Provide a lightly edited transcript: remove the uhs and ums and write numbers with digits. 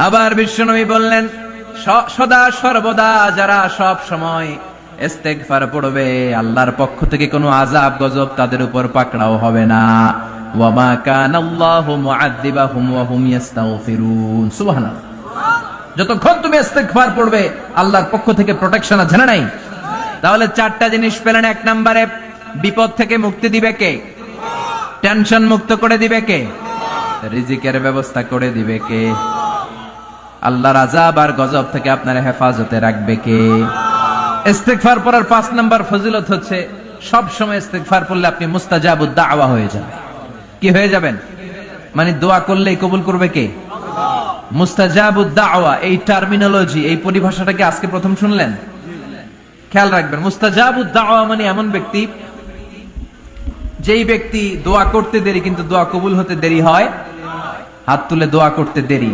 আবার বিশ্বনবী বললেন, সদা সর্বদা যারা সব সময় ইস্তেগফার পড়বে, আল্লাহর পক্ষ থেকে কোনো আযাব গজব তাদের উপর পাকড়াও হবে না। ওয়া মা কানাল্লাহু মুআযযিবাহুম ওয়া হুম ইস্তাগফিরুন। সুবহানাল্লাহ। যতক্ষণ তুমি ইস্তেগফার পড়বে, আল্লাহর পক্ষ থেকে প্রোটেকশন আছে না নাই? তাহলে চারটা জিনিস পেলেন। এক নম্বরে, বিপদ থেকে মুক্তি দিবে কে? টেনশন মুক্ত করে দিবে কে? রিজিকের ব্যবস্থা করে দিবে কে? আল্লাহর আযাব আর গজব থেকে আপনার হেফাজতে রাখবে কে? ইস্তেগফার পড়ার 5 নাম্বার ফজিলত হচ্ছে, সব সময় ইস্তেগফার পড়লে আপনি মুস্তাজাবুদ দাওয়া হয়ে যাবেন। কি হয়ে যাবেন? মানে দোয়া করলেই কবুল করবে কে? মুস্তাজাবুদ দাওয়া, এই টার্মিনোলজি, এই পরিভাষাটাকে আজকে প্রথম শুনলেন? খেয়াল রাখবেন, মুস্তাজাবুদ দাওয়া মানে এমন ব্যক্তি, যেই ব্যক্তি দোয়া করতে দেরি কিন্তু দোয়া কবুল হতে দেরি হয়, হাত তুলে দোয়া করতে দেরি।